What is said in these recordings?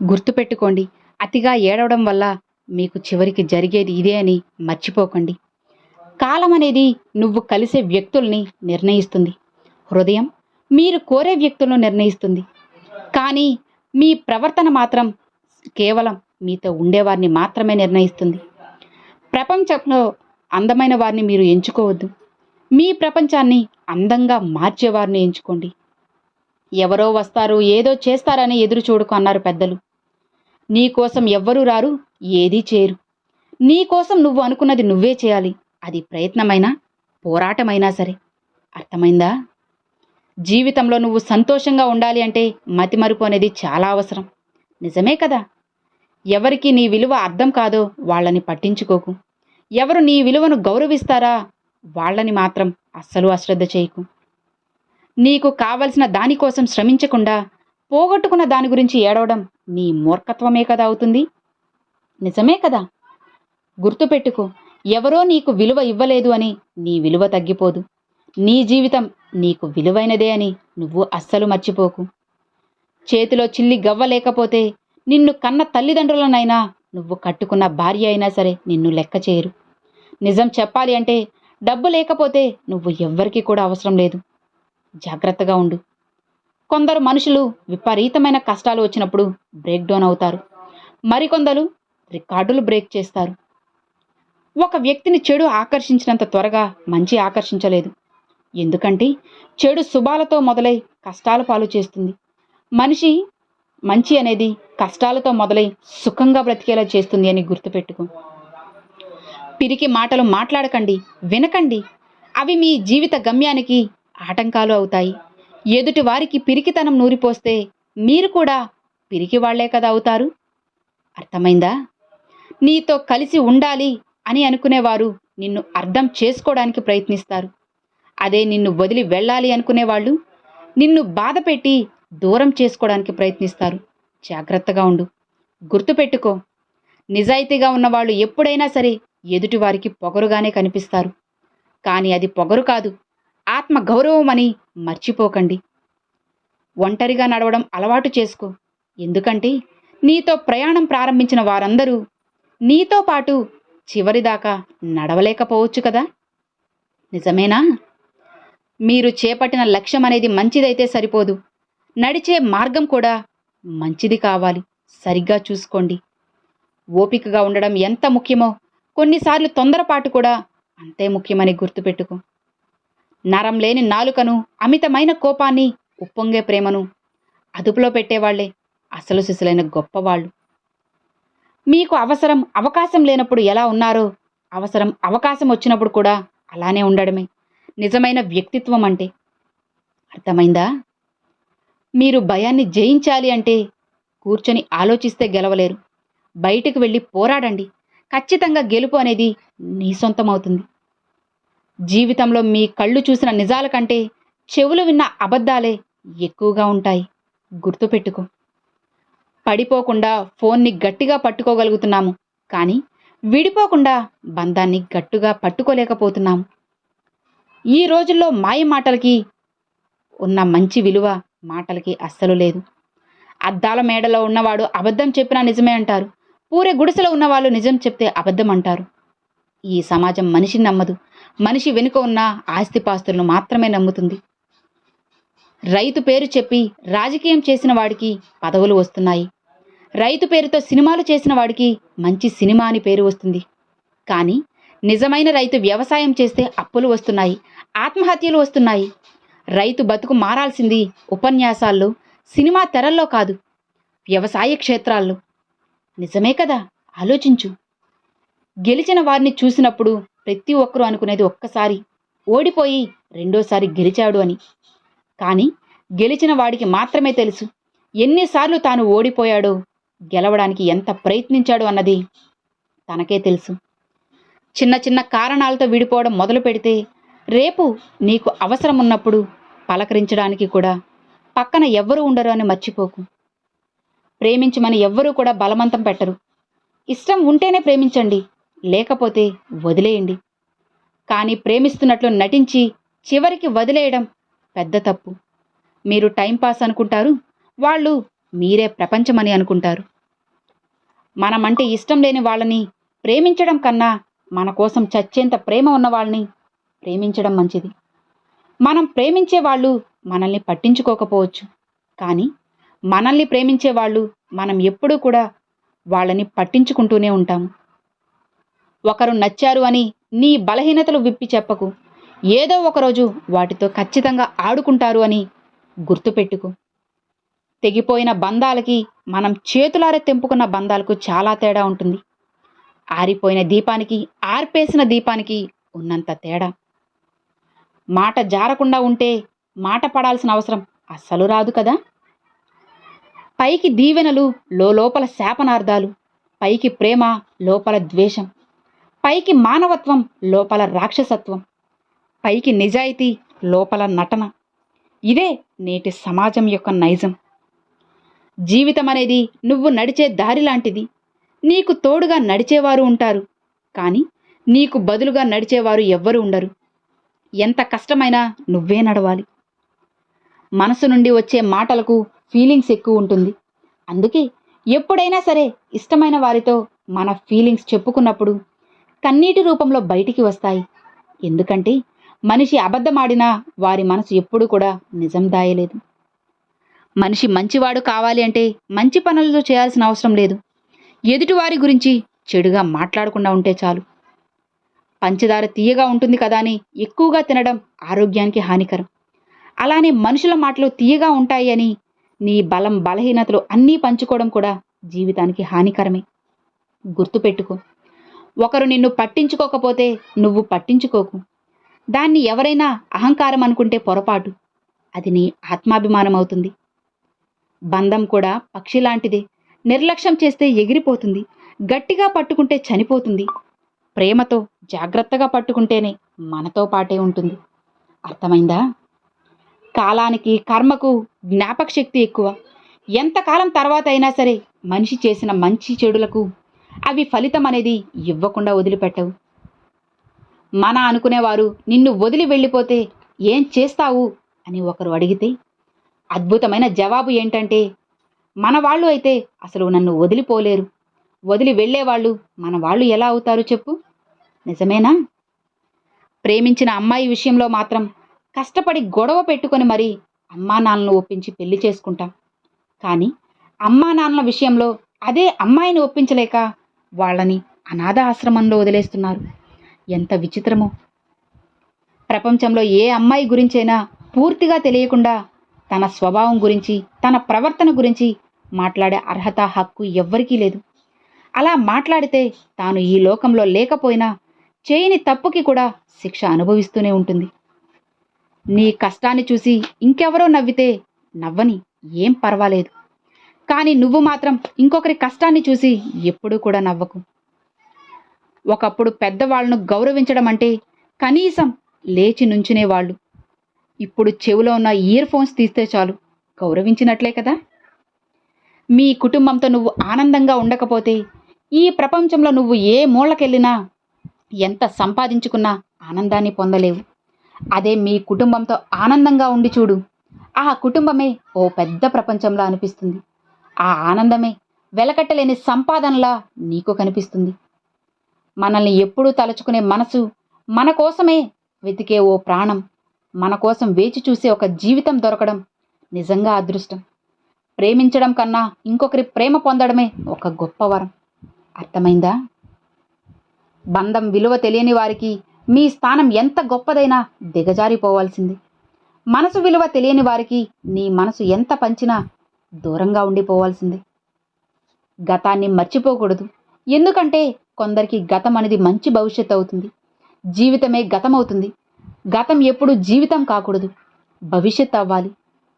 గుర్తుపెట్టుకోండి, అతిగా ఏడవడం వల్ల మీకు చివరికి జరిగేది ఇదే అని మర్చిపోకండి. కాలం అనేది నువ్వు కలిసే వ్యక్తుల్ని నిర్ణయిస్తుంది. హృదయం మీరు కోరే వ్యక్తులను నిర్ణయిస్తుంది. కానీ మీ ప్రవర్తన మాత్రం కేవలం మీతో ఉండేవారిని మాత్రమే నిర్ణయిస్తుంది. ప్రపంచంలో అందమైన వారిని మీరు ఎంచుకోవద్దు. మీ ప్రపంచాన్ని అందంగా మార్చేవారిని ఎంచుకోండి. ఎవరో వస్తారు, ఏదో చేస్తారని ఎదురు చూడకు అన్నారు పెద్దలు. నీకోసం ఎవ్వరూ రారు, ఏదీ చేయరు. నీకోసం నువ్వు అనుకున్నది నువ్వే చేయాలి. అది ప్రయత్నమైనా పోరాటమైనా సరే. అర్థమైందా? జీవితంలో నువ్వు సంతోషంగా ఉండాలి అంటే మతిమరుపు అనేది చాలా అవసరం. నిజమే కదా? ఎవరికి నీ విలువ అర్థం కాదో వాళ్ళని పట్టించుకోకు. ఎవరు నీ విలువను గౌరవిస్తారా వాళ్ళని మాత్రం అస్సలు అశ్రద్ధ చేయకు. నీకు కావలసిన దానికోసం శ్రమించకుండా పోగొట్టుకున్న దాని గురించి ఏడవడం నీ మూర్ఖత్వమే కదా అవుతుంది. నిజమే కదా? గుర్తుపెట్టుకో, ఎవరో నీకు విలువ ఇవ్వలేదు అని నీ విలువ తగ్గిపోదు. నీ జీవితం నీకు విలువైనదే అని నువ్వు అస్సలు మర్చిపోకు. చేతిలో చిల్లి గవ్వ లేకపోతే నిన్ను కన్న తల్లిదండ్రులనైనా, నువ్వు కట్టుకున్న భార్య అయినా సరే నిన్ను లెక్క చేయరు. నిజం చెప్పాలి అంటే డబ్బు లేకపోతే నువ్వు ఎవ్వరికీ కూడా అవసరం లేదు. జాగ్రత్తగా ఉండు. కొందరు మనుషులు విపరీతమైన కష్టాలు వచ్చినప్పుడు బ్రేక్ డౌన్ అవుతారు. మరికొందరు రికార్డులు బ్రేక్ చేస్తారు. ఒక వ్యక్తిని చెడు ఆకర్షించినంత త్వరగా మంచి ఆకర్షించలేదు. ఎందుకంటే చెడు శుభాలతో మొదలై కష్టాల పాలు చేస్తుంది. మంచి అనేది కష్టాలతో మొదలై సుఖంగా బ్రతికేలా చేస్తుంది అని గుర్తుపెట్టుకో. పిరికి మాటలు మాట్లాడకండి, వినకండి. అవి మీ జీవిత గమ్యానికి ఆటంకాలు అవుతాయి. ఎదుటి వారికి పిరికితనం నూరిపోస్తే మీరు కూడా పిరికి వాళ్లే కదా అవుతారు. అర్థమైందా? నీతో కలిసి ఉండాలి అని అనుకునేవారు నిన్ను అర్థం చేసుకోవడానికి ప్రయత్నిస్తారు. అదే నిన్ను వదిలి వెళ్ళాలి అనుకునేవాళ్ళు నిన్ను బాధ పెట్టి దూరం చేసుకోవడానికి ప్రయత్నిస్తారు. జాగ్రత్తగా ఉండు. గుర్తుపెట్టుకో, నిజాయితీగా ఉన్నవాళ్ళు ఎప్పుడైనా సరే ఎదుటివారికి పొగరుగానే కనిపిస్తారు. కానీ అది పొగరు కాదు, ఆత్మ గౌరవం అని మర్చిపోకండి. ఒంటరిగా నడవడం అలవాటు చేసుకో. ఎందుకంటే నీతో ప్రయాణం ప్రారంభించిన వారందరూ నీతో పాటు చివరిదాకా నడవలేకపోవచ్చు కదా. నిజమేనా? మీరు చేపట్టిన లక్ష్యం అనేది మంచిదైతే సరిపోదు, నడిచే మార్గం కూడా మంచిది కావాలి. సరిగ్గా చూసుకోండి. ఓపికగా ఉండడం ఎంత ముఖ్యమో కొన్నిసార్లు తొందరపాటు కూడా అంతే ముఖ్యమని గుర్తుపెట్టుకో. నరం లేని నాలుకను, అమితమైన కోపాన్ని, ఉప్పొంగే ప్రేమను అదుపులో పెట్టేవాళ్లే అసలు సిసలైన గొప్పవాళ్ళు. మీకు అవకాశం లేనప్పుడు ఎలా ఉన్నారో అవకాశం వచ్చినప్పుడు కూడా అలానే ఉండడమే నిజమైన వ్యక్తిత్వం అంటే. అర్థమైందా? మీరు భయాన్ని జయించాలి అంటే కూర్చొని ఆలోచిస్తే గెలవలేరు. బయటకు వెళ్ళి పోరాడండి. ఖచ్చితంగా గెలుపు అనేది నీ సొంతమవుతుంది. జీవితంలో మీ కళ్ళు చూసిన నిజాల కంటే చెవులు విన్న అబద్ధాలే ఎక్కువగా ఉంటాయి. గుర్తుపెట్టుకో. పడిపోకుండా ఫోన్ని గట్టిగా పట్టుకోగలుగుతున్నాము, కానీ విడిపోకుండా బంధాన్ని గట్టిగా పట్టుకోలేకపోతున్నాము. ఈ రోజుల్లో మాయ మాటలకి ఉన్న మంచి విలువ మాటలకి అస్సలు లేదు. అద్దాల మేడలో ఉన్నవాడు అబద్ధం చెప్పినా నిజమే అంటారు. పూరే గుడిసెలో ఉన్నవాళ్ళు నిజం చెప్తే అబద్ధం అంటారు. ఈ సమాజం మనిషిని నమ్మదు. మనిషి వెనుక ఉన్న ఆస్తిపాస్తులను మాత్రమే నమ్ముతుంది. రైతు పేరు చెప్పి రాజకీయం చేసిన వాడికి పదవులు వస్తున్నాయి. రైతు పేరుతో సినిమాలు చేసిన వాడికి మంచి సినిమా అని పేరు వస్తుంది. కానీ నిజమైన రైతు వ్యవసాయం చేస్తే అప్పులు వస్తున్నాయి, ఆత్మహత్యలు వస్తున్నాయి. రైతు బతుకు మారాల్సింది ఉపన్యాసాల్లో, సినిమా తెరల్లో కాదు, వ్యవసాయ క్షేత్రాల్లో. నిజమే కదా? ఆలోచించు. గెలిచిన వారిని చూసినప్పుడు ప్రతి ఒక్కరూ అనుకునేది ఒక్కసారి ఓడిపోయి రెండోసారి గెలిచాడు అని. కానీ గెలిచిన వాడికి మాత్రమే తెలుసు ఎన్నిసార్లు తాను ఓడిపోయాడో, గెలవడానికి ఎంత ప్రయత్నించాడో అన్నది తనకే తెలుసు. చిన్న చిన్న కారణాలతో విడిపోవడం మొదలు పెడితే రేపు నీకు అవసరం ఉన్నప్పుడు పలకరించడానికి కూడా పక్కన ఎవ్వరూ ఉండరు అని మర్చిపోకు. ప్రేమించమని ఎవ్వరూ కూడా బలవంతం పెట్టరు. ఇష్టం ఉంటేనే ప్రేమించండి, లేకపోతే వదిలేయండి. కానీ ప్రేమిస్తున్నట్లు నటించి చివరికి వదిలేయడం పెద్ద తప్పు. మీరు టైంపాస్ అనుకుంటారు, వాళ్ళు మీరే ప్రపంచమని అనుకుంటారు. మనమంటే ఇష్టం లేని వాళ్ళని ప్రేమించడం కన్నా మన కోసం చచ్చేంత ప్రేమ ఉన్న వాళ్ళని ప్రేమించడం మంచిది. మనం ప్రేమించే వాళ్ళు మనల్ని పట్టించుకోకపోవచ్చు, కానీ మనల్ని ప్రేమించే వాళ్ళు మనం ఎప్పుడూ కూడా వాళ్ళని పట్టించుకుంటూనే ఉంటాము. ఒకరు నచ్చారు అని నీ బలహీనతలు విప్పి చెప్పకు. ఏదో ఒకరోజు వాటితో ఖచ్చితంగా ఆడుకుంటారు అని గుర్తుపెట్టుకో. తెగిపోయిన బంధాలకి మనం చేతులారే తెంపుకున్న బంధాలకు చాలా తేడా ఉంటుంది. ఆరిపోయిన దీపానికి ఆర్పేసిన దీపానికి ఉన్నంత తేడా. మాట జారకుండా ఉంటే మాట పడాల్సిన అవసరం అస్సలు రాదు కదా. పైకి దీవెనలు లోపల శాపనార్థాలు, పైకి ప్రేమ లోపల ద్వేషం, పైకి మానవత్వం లోపల రాక్షసత్వం, పైకి నిజాయితీ లోపల నటన. ఇదే నేటి సమాజం యొక్క నైజం. జీవితం అనేది నువ్వు నడిచే దారి లాంటిది. నీకు తోడుగా నడిచేవారు ఉంటారు, కానీ నీకు బదులుగా నడిచేవారు ఎవ్వరూ ఉండరు. ఎంత కష్టమైనా నువ్వే నడవాలి. మనసు నుండి వచ్చే మాటలకు ఫీలింగ్స్ ఎక్కువ ఉంటుంది. అందుకే ఎప్పుడైనా సరే ఇష్టమైన వారితో మన ఫీలింగ్స్ చెప్పుకున్నప్పుడు కన్నీటి రూపంలో బయటికి వస్తాయి. ఎందుకంటే మనిషి అబద్ధమాడినా వారి మనసు ఎప్పుడూ కూడా నిజం దాయలేదు. మనిషి మంచివాడు కావాలి అంటే మంచి పనులు చేయాల్సిన అవసరం లేదు. ఎదుటివారి గురించి చెడుగా మాట్లాడకుండా ఉంటే చాలు. పంచదార తీయగా ఉంటుంది కదా అని ఎక్కువగా తినడం ఆరోగ్యానికి హానికరం. అలానే మనుషుల మాటలు తీయగా ఉంటాయి అని నీ బలం బలహీనతలు అన్నీ పంచుకోవడం కూడా జీవితానికి హానికరమే. గుర్తుపెట్టుకో, ఒకరు నిన్ను పట్టించుకోకపోతే నువ్వు పట్టించుకోకు. దాన్ని ఎవరైనా అహంకారం అనుకుంటే పొరపాటు. అది నీ ఆత్మాభిమానం అవుతుంది. బంధం కూడా పక్షి లాంటిదే. నిర్లక్ష్యం చేస్తే ఎగిరిపోతుంది, గట్టిగా పట్టుకుంటే చనిపోతుంది. ప్రేమతో జాగ్రత్తగా పట్టుకుంటేనే మనతో పాటే ఉంటుంది. అర్థమైందా? కాలానికి కర్మకు జ్ఞాపక శక్తి ఎక్కువ. ఎంతకాలం తర్వాత అయినా సరే మనిషి చేసిన మంచి చెడులకు అవి ఫలితం అనేది ఇవ్వకుండా వదిలిపెట్టవు. మన అనుకునేవారు నిన్ను వదిలి వెళ్ళిపోతే ఏం చేస్తావు అని ఒకరు అడిగితే అద్భుతమైన జవాబు ఏంటంటే, మన వాళ్ళు అయితే అసలు నన్ను వదిలిపోలేరు, వదిలి వెళ్ళేవాళ్ళు మన వాళ్ళు ఎలా అవుతారు చెప్పు? నిజమేనా? ప్రేమించిన అమ్మాయి విషయంలో మాత్రం కష్టపడి గొడవ పెట్టుకొని మరీ అమ్మా నాన్నలను ఒప్పించి పెళ్లి చేసుకుంటాం. కానీ అమ్మా నాన్నల విషయంలో అదే అమ్మాయిని ఒప్పించలేక వాళ్ళని అనాథ ఆశ్రమంలో వదిలేస్తున్నారు. ఎంత విచిత్రమో! ప్రపంచంలో ఏ అమ్మాయి గురించైనా పూర్తిగా తెలియకుండా తన స్వభావం గురించి, తన ప్రవర్తన గురించి మాట్లాడే అర్హత, హక్కు ఎవ్వరికీ లేదు. అలా మాట్లాడితే తాను ఈ లోకంలో లేకపోయినా చేయని తప్పుకి కూడా శిక్ష అనుభవిస్తూనే ఉంటుంది. నీ కష్టాన్ని చూసి ఇంకెవరో నవ్వితే నవ్వని, ఏం పర్వాలేదు. కానీ నువ్వు మాత్రం ఇంకొకరి కష్టాన్ని చూసి ఎప్పుడూ కూడా నవ్వకు. ఒకప్పుడు పెద్దవాళ్లను గౌరవించడం అంటే కనీసం లేచి నుంచునేవాళ్ళు. ఇప్పుడు చెవిలో ఉన్న ఇయర్ ఫోన్స్ తీస్తే చాలు గౌరవించినట్లే కదా. మీ కుటుంబంతో నువ్వు ఆనందంగా ఉండకపోతే ఈ ప్రపంచంలో నువ్వు ఏ మూలకెళ్ళినా, ఎంత సంపాదించుకున్నా ఆనందాన్ని పొందలేవు. అదే మీ కుటుంబంతో ఆనందంగా ఉండి చూడు, ఆ కుటుంబమే ఓ పెద్ద ప్రపంచంలా అనిపిస్తుంది. ఆ ఆనందమే వెలకట్టలేని సంపాదనలా నీకు కనిపిస్తుంది. మనల్ని ఎప్పుడూ తలుచుకునే మనసు, మన కోసమే వెతికే ఓ ప్రాణం, మన కోసం వేచి చూసే ఒక జీవితం దొరకడం నిజంగా అదృష్టం. ప్రేమించడం కన్నా ఇంకొకరి ప్రేమ పొందడమే ఒక గొప్ప వరం. అర్థమైందా? బంధం విలువ తెలియని వారికి మీ స్థానం ఎంత గొప్పదైనా దిగజారిపోవాల్సింది. మనసు విలువ తెలియని వారికి నీ మనసు ఎంత పంచినా దూరంగా ఉండిపోవాల్సిందే. గతాన్ని మర్చిపోకూడదు. ఎందుకంటే కొందరికి గతం అనేది మంచి భవిష్యత్తు అవుతుంది. జీవితమే గతం అవుతుంది. గతం ఎప్పుడు జీవితం కాకూడదు, భవిష్యత్తు అవ్వాలి.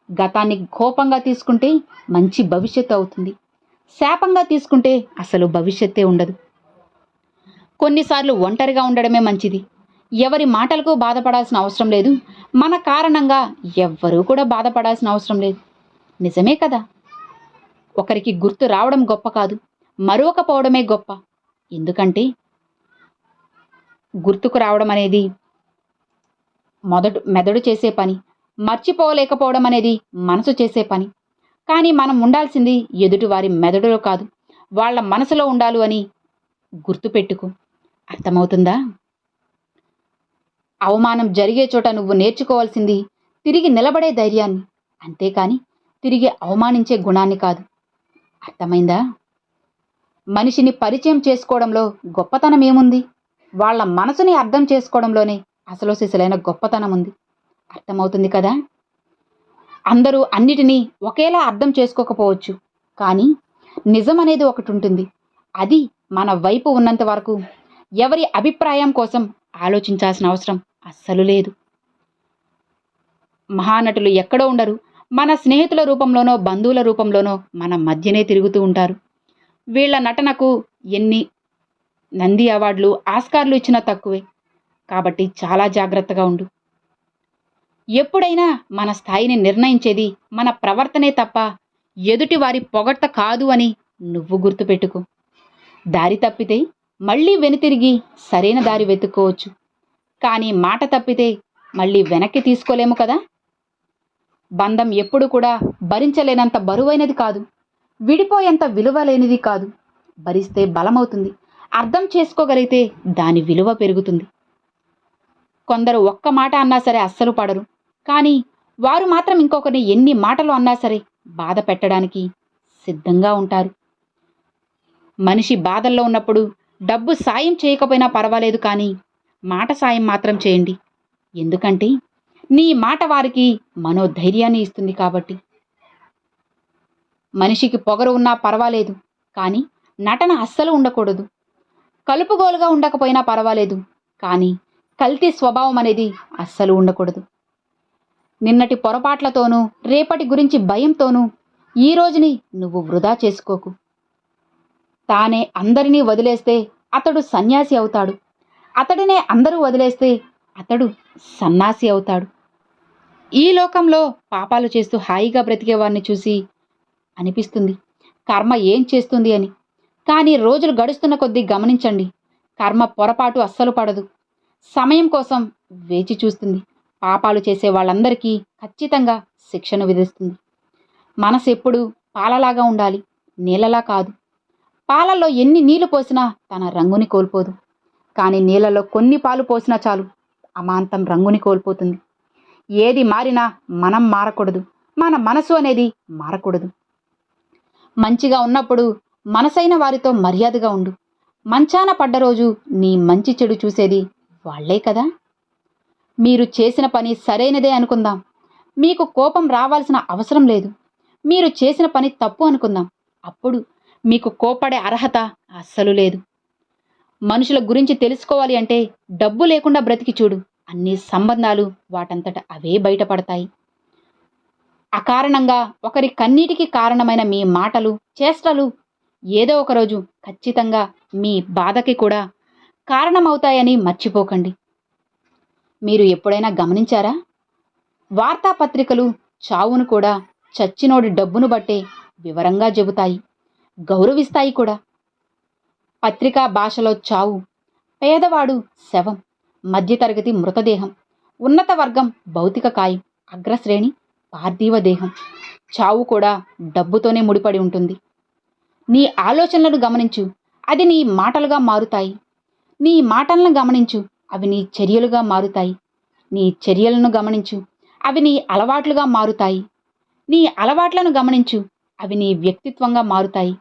గతాన్ని కోపంగా తీసుకుంటే మంచి భవిష్యత్తు అవుతుంది. శాపంగా తీసుకుంటే అసలు భవిష్యత్తే ఉండదు. కొన్నిసార్లు ఒంటరిగా ఉండడమే మంచిది. ఎవరి మాటలకు బాధపడాల్సిన అవసరం లేదు. మన కారణంగా ఎవ్వరూ కూడా బాధపడాల్సిన అవసరం లేదు. నిజమే కదా? ఒకరికి గుర్తు రావడం గొప్ప కాదు, మరొకపోవడమే గొప్ప. ఎందుకంటే గుర్తుకు రావడం అనేది మెదడు చేసే పని, మర్చిపోలేకపోవడం అనేది మనసు చేసే పని. కానీ మనం ఉండాల్సింది ఎదుటివారి మెదడులో కాదు, వాళ్ళ మనసులో ఉండాలి అని గుర్తుపెట్టుకో. అర్థమవుతుందా? అవమానం జరిగే చోట నువ్వు నేర్చుకోవాల్సింది తిరిగి నిలబడే ధైర్యాన్ని, అంతేకాని తిరిగి అవమానించే గుణాన్ని కాదు. అర్థమైందా? మనిషిని పరిచయం చేసుకోవడంలో గొప్పతనం ఏముంది? వాళ్ళ మనసుని అర్థం చేసుకోవడంలోనే అసలు సిసలైన గొప్పతనం ఉంది. అర్థమవుతుంది కదా? అందరూ అన్నిటినీ ఒకేలా అర్థం చేసుకోకపోవచ్చు, కానీ నిజం అనేది ఒకటి ఉంటుంది. అది మన వైపు ఉన్నంత వరకు ఎవరి అభిప్రాయం కోసం ఆలోచించాల్సిన అవసరం అస్సలు లేదు. మహానటులు ఎక్కడో ఉండరు. మన స్నేహితుల రూపంలోనో బంధువుల రూపంలోనో మన మధ్యనే తిరుగుతూ ఉంటారు. వీళ్ళ నటనకు ఎన్ని నంది అవార్డులు, ఆస్కార్లు ఇచ్చినా తక్కువే. కాబట్టి చాలా జాగ్రత్తగా ఉండు. ఎప్పుడైనా మన స్థాయిని నిర్ణయించేది మన ప్రవర్తనే తప్ప ఎదుటి వారి పొగడ్త కాదు అని నువ్వు గుర్తుపెట్టుకో. దారి తప్పితే మళ్ళీ వెనుతిరిగి సరైన దారి వెతుక్కోవచ్చు, కానీ మాట తప్పితే మళ్ళీ వెనక్కి తీసుకోలేము కదా. బంధం ఎప్పుడు కూడా భరించలేనంత బరువైనది కాదు, విడిపోయేంత విలువ లేనిది కాదు. భరిస్తే బలమవుతుంది, అర్థం చేసుకోగలిగితే దాని విలువ పెరుగుతుంది. కొందరు ఒక్క మాట అన్నా సరే అస్సలు పడరు, కానీ వారు మాత్రం ఇంకొకరిని ఎన్ని మాటలు అన్నా సరే బాధ పెట్టడానికి సిద్ధంగా ఉంటారు. మనిషి బాధల్లో ఉన్నప్పుడు డబ్బు సాయం చేయకపోయినా పర్వాలేదు, కానీ మాట సాయం మాత్రం చేయండి. ఎందుకంటే నీ మాట వారికి మనోధైర్యాన్ని ఇస్తుంది కాబట్టి. మనిషికి పొగరు ఉన్నా పర్వాలేదు, కానీ నటన అస్సలు ఉండకూడదు. కలుపుగోలుగా ఉండకపోయినా పర్వాలేదు, కానీ కల్తీ స్వభావం అనేది అస్సలు ఉండకూడదు. నిన్నటి పొరపాట్లతోనూ రేపటి గురించి భయంతోనూ ఈ రోజుని నువ్వు వృధా చేసుకోకు. తానే అందరినీ వదిలేస్తే అతడు సన్యాసి అవుతాడు, అతడినే అందరూ వదిలేస్తే అతడు సన్నాసి అవుతాడు. ఈ లోకంలో పాపాలు చేస్తూ హాయిగా బ్రతికేవాడిని చూసి అనిపిస్తుంది కర్మ ఏం చేస్తుంది అని. కానీ రోజులు గడుస్తున్న కొద్దీ గమనించండి, కర్మ పొరపాటు అస్సలు పడదు. సమయం కోసం వేచి చూస్తుంది. పాపాలు చేసే వాళ్ళందరికీ ఖచ్చితంగా శిక్షను విధిస్తుంది. మనసు ఎప్పుడూ పాలలాగా ఉండాలి, నీళ్ళలా కాదు. పాలల్లో ఎన్ని నీళ్లు పోసినా తన రంగుని కోల్పోదు, కానీ నీళ్ళలో కొన్ని పాలు పోసినా చాలు అమాంతం రంగుని కోల్పోతుంది. ఏది మారినా మనం మారకూడదు, మన మనసు అనేది మారకూడదు. మంచిగా ఉన్నప్పుడు మనసైన వారితో మర్యాదగా ఉండు. మంచాన పడ్డ రోజు నీ మంచి చెడు చూసేది వాళ్లే కదా. మీరు చేసిన పని సరైనదే అనుకుందాం, మీకు కోపం రావాల్సిన అవసరం లేదు. మీరు చేసిన పని తప్పు అనుకుందాం, అప్పుడు మీకు కోపడే అర్హత అస్సలు లేదు. మనుషుల గురించి తెలుసుకోవాలి అంటే డబ్బు లేకుండా బ్రతికి చూడు, అన్ని సంబంధాలు వాటంతట అవే బయటపడతాయి. అకారణంగా ఒకరి కన్నీటికి కారణమైన మీ మాటలు, చేష్టలు ఏదో ఒకరోజు ఖచ్చితంగా మీ బాధకి కూడా కారణమవుతాయని మర్చిపోకండి. మీరు ఎప్పుడైనా గమనించారా? వార్తాపత్రికలు చావును కూడా చచ్చినోడి డబ్బును బట్టే వివరంగా చెబుతాయి, గౌరవిస్తాయి కూడా. పత్రికా భాషలో చావు పేదవాడు శవం, మధ్యతరగతి మృతదేహం, ఉన్నత వర్గం భౌతిక కాయం, అగ్రశ్రేణి పార్థివ దేహం. చావు కూడా డబ్బుతోనే ముడిపడి ఉంటుంది. నీ ఆలోచనలను గమనించు, అది నీ మాటలుగా మారుతాయి. నీ మాటలను గమనించు, అవి నీ చర్యలుగా మారుతాయి. నీ చర్యలను గమనించు, అవి నీ అలవాట్లుగా మారుతాయి. నీ అలవాట్లను గమనించు, అవి నీ వ్యక్తిత్వంగా మారుతాయి.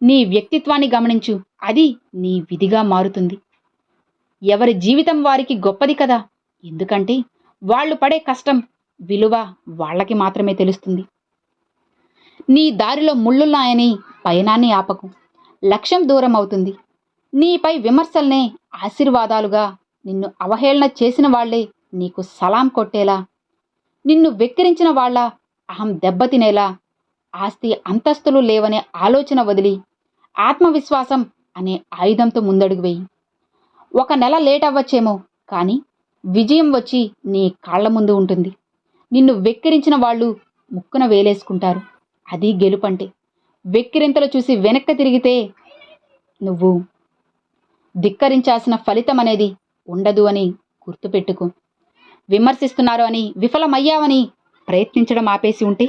నీ వ్యక్తిత్వాన్ని గమనించు, అది నీ విధిగా మారుతుంది. ఎవరి జీవితం వారికి గొప్పది కదా, ఎందుకంటే వాళ్ళు పడే కష్టం విలువ వాళ్ళకి మాత్రమే తెలుస్తుంది. నీ దారిలో ముళ్ళున్నాయని పయనాన్ని ఆపకు, లక్ష్యం దూరం అవుతుంది. నీపై విమర్శల్నే ఆశీర్వాదాలుగా, నిన్ను అవహేళన చేసిన వాళ్లే నీకు సలాం కొట్టేలా, నిన్ను వెక్కిరించిన వాళ్ళ అహం దెబ్బతినేలా, ఆస్తి అంతస్తులు లేవనే ఆలోచన వదిలి ఆత్మవిశ్వాసం అనే ఆయుధంతో ముందడుగు వేయి. 1 నెల లేట్ అవ్వచ్చేమో, కానీ విజయం వచ్చి నీ కాళ్ల ముందు ఉంటుంది. నిన్ను వెక్కిరించిన వాళ్ళు ముక్కున వేలేసుకుంటారు. అది గెలుపంటే. వెక్కిరింతలు చూసి వెనక్కి తిరిగితే నువ్వు ధిక్కరించాల్సిన ఫలితం అనేది ఉండదు అని గుర్తుపెట్టుకో. విమర్శిస్తున్నారు అని, విఫలమయ్యావని ప్రయత్నించడం ఆపేసి ఉంటే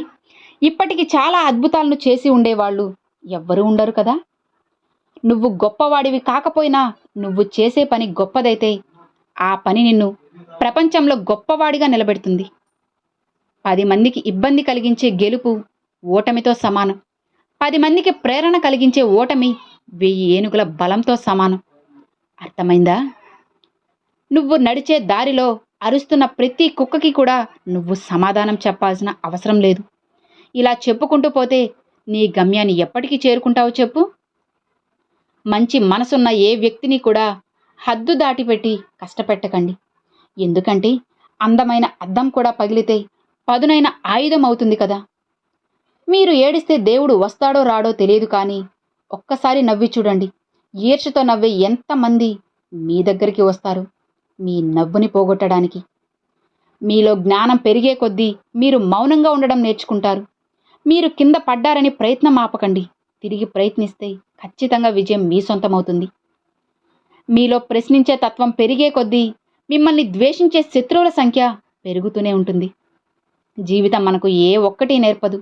ఇప్పటికి చాలా అద్భుతాలను చేసి ఉండేవాళ్ళు ఎవ్వరూ ఉండరు కదా. నువ్వు గొప్పవాడివి కాకపోయినా నువ్వు చేసే పని గొప్పదైతే ఆ పని నిన్ను ప్రపంచంలో గొప్పవాడిగా నిలబెడుతుంది. 10 మందికి ఇబ్బంది కలిగించే గెలుపు ఓటమితో సమానం. 10 మందికి ప్రేరణ కలిగించే ఓటమి 1000 ఏనుగుల బలంతో సమానం. అర్థమైందా? నువ్వు నడిచే దారిలో అరుస్తున్న ప్రతి కుక్కకి కూడా నువ్వు సమాధానం చెప్పాల్సిన అవసరం లేదు. ఇలా చెప్పుకుంటూ పోతే నీ గమ్యాన్ని ఎప్పటికీ చేరుకుంటావో చెప్పు? మంచి మనసున్న ఏ వ్యక్తిని కూడా హద్దు దాటిపెట్టి కష్టపెట్టకండి. ఎందుకంటే అందమైన అద్దం కూడా పగిలితే పదునైన ఆయుధం అవుతుంది కదా. మీరు ఏడిస్తే దేవుడు వస్తాడో రాడో తెలియదు, కానీ ఒక్కసారి నవ్వి చూడండి. ఈర్ష్యతో నవ్వే ఎంతమంది మీ దగ్గరికి వస్తారు మీ నవ్వుని పోగొట్టడానికి. మీలో జ్ఞానం పెరిగే కొద్దీ మీరు మౌనంగా ఉండడం నేర్చుకుంటారు. మీరు కింద పడ్డారని ప్రయత్నం ఆపకండి. తిరిగి ప్రయత్నిస్తే ఖచ్చితంగా విజయం మీ సొంతమవుతుంది. మీలో ప్రశ్నించే తత్వం పెరిగే కొద్దీ మిమ్మల్ని ద్వేషించే శత్రువుల సంఖ్య పెరుగుతూనే ఉంటుంది. జీవితం మనకు ఏ ఒక్కటి నేర్పదు.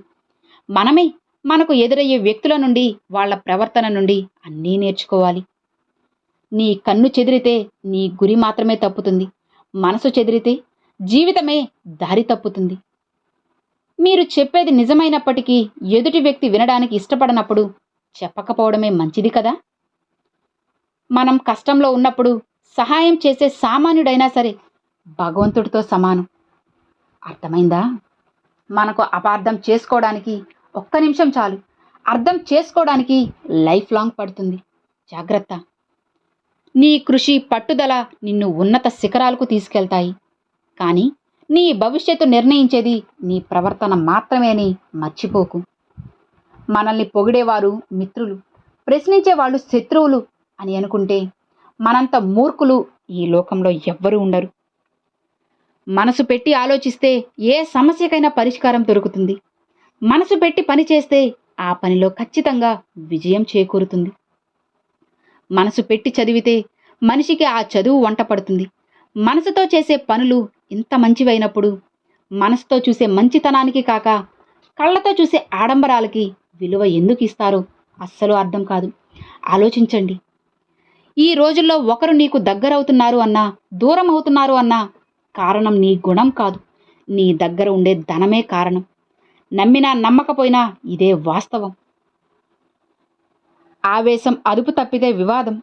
మనమే మనకు ఎదురయ్యే వ్యక్తుల నుండి, వాళ్ళ ప్రవర్తన నుండి అన్నీ నేర్చుకోవాలి. నీ కన్ను చెదిరితే నీ గురి మాత్రమే తప్పుతుంది. మనసు చెదిరితే జీవితమే దారి తప్పుతుంది. మీరు చెప్పేది నిజమైనప్పటికీ ఎదుటి వ్యక్తి వినడానికి ఇష్టపడనప్పుడు చెప్పకపోవడమే మంచిది కదా. మనం కష్టంలో ఉన్నప్పుడు సహాయం చేసే సామాన్యుడైనా సరే భగవంతుడితో సమానం. అర్థమైందా? మనకు అపార్థం చేసుకోవడానికి ఒక్క నిమిషం చాలు, అర్థం చేసుకోవడానికి లైఫ్ లాంగ్ పడుతుంది. జాగ్రత్త. నీ కృషి, పట్టుదల నిన్ను ఉన్నత శిఖరాలకు తీసుకెళ్తాయి. కానీ నీ భవిష్యత్తు నిర్ణయించేది నీ ప్రవర్తన మాత్రమే అని మర్చిపోకు. మనల్ని పొగిడేవారు మిత్రులు, ప్రశ్నించేవాళ్ళు శత్రువులు అని అనుకుంటే మనంత మూర్ఖులు ఈ లోకంలో ఎవ్వరూ ఉండరు. మనసు పెట్టి ఆలోచిస్తే ఏ సమస్యకైనా పరిష్కారం దొరుకుతుంది. మనసు పెట్టి పని చేస్తే ఆ పనిలో ఖచ్చితంగా విజయం చేకూరుతుంది. మనసు పెట్టి చదివితే మనిషికి ఆ చదువు వంట పడుతుంది. మనసుతో చేసే పనులు ఇంత మంచివైనప్పుడు మనసుతో చూసే మంచితనానికి కాక కళ్ళతో చూసే ఆడంబరాలకి విలువ ఎందుకు ఇస్తారో అస్సలు అర్థం కాదు. ఆలోచించండి. ఈ రోజుల్లో ఒకరు నీకు దగ్గరవుతున్నారు అన్నా, దూరం అవుతున్నారు అన్నా కారణం నీ గుణం కాదు, నీ దగ్గర ఉండే ధనమే కారణం. నమ్మినా నమ్మకపోయినా ఇదే వాస్తవం. ఆవేశం అదుపు తప్పితే వివాదం,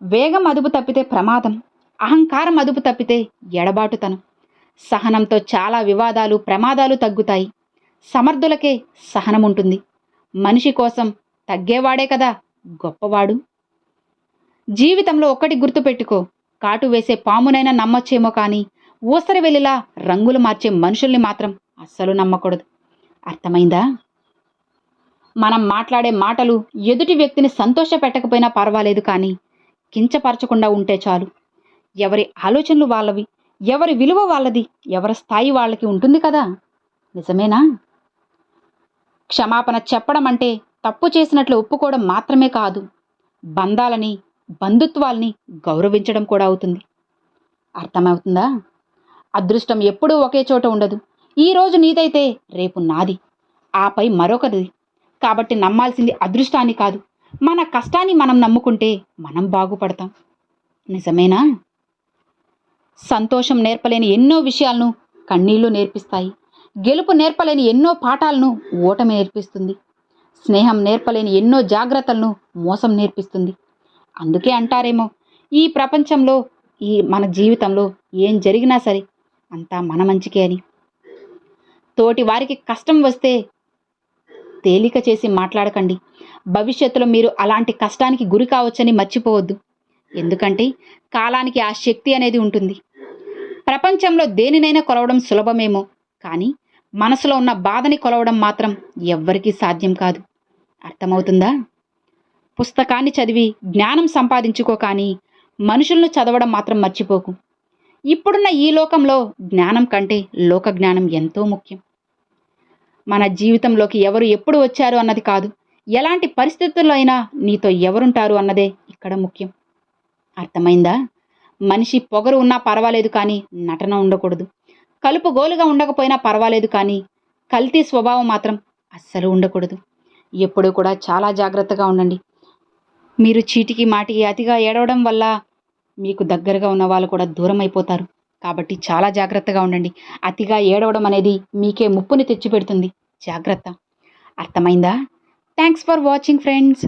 వేగం అదుపు తప్పితే ప్రమాదం, అహంకారం అదుపు తప్పితే ఎడబాటుతనం. సహనంతో చాలా వివాదాలు, ప్రమాదాలు తగ్గుతాయి. సమర్థులకే సహనం ఉంటుంది. మనిషి కోసం తగ్గేవాడే కదా గొప్పవాడు. జీవితంలో ఒక్కటి గుర్తుపెట్టుకో, కాటు వేసే పామునైనా నమ్మచ్చేమో కానీ ఊసరి వెల్లిలా రంగులు మార్చే మనుషుల్ని మాత్రం అస్సలు నమ్మకూడదు. అర్థమైందా? మనం మాట్లాడే మాటలు ఎదుటి వ్యక్తిని సంతోషపెట్టకపోయినా పర్వాలేదు, కానీ కించపరచకుండా ఉంటే చాలు. ఎవరి ఆలోచనలు వాళ్ళవి, ఎవరి విలువ వాళ్ళది, ఎవరి స్థాయి వాళ్ళకి ఉంటుంది కదా. నిజమేనా? క్షమాపణ చెప్పడం అంటే తప్పు చేసినట్లు ఒప్పుకోవడం మాత్రమే కాదు, బంధాలని, బంధుత్వాల్ని గౌరవించడం కూడా అవుతుంది. అర్థమవుతుందా? అదృష్టం ఎప్పుడూ ఒకే చోట ఉండదు. ఈరోజు నీదైతే రేపు నాది, ఆపై మరొకరిది. కాబట్టి నమ్మాల్సింది అదృష్టాన్ని కాదు, మన కష్టాన్ని మనం నమ్ముకుంటే మనం బాగుపడతాం. నిజమేనా? సంతోషం నేర్పలేని ఎన్నో విషయాలను కన్నీళ్లు నేర్పిస్తాయి. గెలుపు నేర్పలేని ఎన్నో పాఠాలను ఓటమి నేర్పిస్తుంది. స్నేహం నేర్పలేని ఎన్నో జాగ్రత్తలను మోసం నేర్పిస్తుంది. అందుకే అంటారేమో, ఈ ప్రపంచంలో, మన జీవితంలో ఏం జరిగినా సరే అంతా మన మంచికే అని. తోటి వారికి కష్టం వస్తే తేలిక చేసి మాట్లాడకండి. భవిష్యత్తులో మీరు అలాంటి కష్టానికి గురి కావచ్చని మర్చిపోవద్దు. ఎందుకంటే కాలానికి ఆ శక్తి అనేది ఉంటుంది. ప్రపంచంలో దేనినైనా కొలవడం సులభమేమో, కానీ మనసులో ఉన్న బాధని కొలవడం మాత్రం ఎవ్వరికీ సాధ్యం కాదు. అర్థమవుతుందా? పుస్తకాన్ని చదివి జ్ఞానం సంపాదించుకో, కానీ మనుషులను చదవడం మాత్రం మర్చిపోకు. ఇప్పుడున్న ఈ లోకంలో జ్ఞానం కంటే లోక జ్ఞానం ఎంతో ముఖ్యం. మన జీవితంలోకి ఎవరు ఎప్పుడు వచ్చారు అన్నది కాదు, ఎలాంటి పరిస్థితుల్లో అయినా నీతో ఎవరుంటారు అన్నదే ఇక్కడ ముఖ్యం. అర్థమైందా? మనిషి పొగరు ఉన్నా పర్వాలేదు, కానీ నటన ఉండకూడదు. కలుపు గోలుగా ఉండకపోయినా పర్వాలేదు, కానీ కల్తీ స్వభావం మాత్రం అస్సలు ఉండకూడదు. ఎప్పుడూ కూడా చాలా జాగ్రత్తగా ఉండండి. మీరు చీటికి మాటికి అతిగా ఏడవడం వల్ల మీకు దగ్గరగా ఉన్న వాళ్ళు కూడా దూరం అయిపోతారు. కాబట్టి చాలా జాగ్రత్తగా ఉండండి. అతిగా ఏడవడం అనేది మీకే ముప్పుని తెచ్చిపెడుతుంది. జాగ్రత్త. అర్థమైందా? Thanks for watching friends.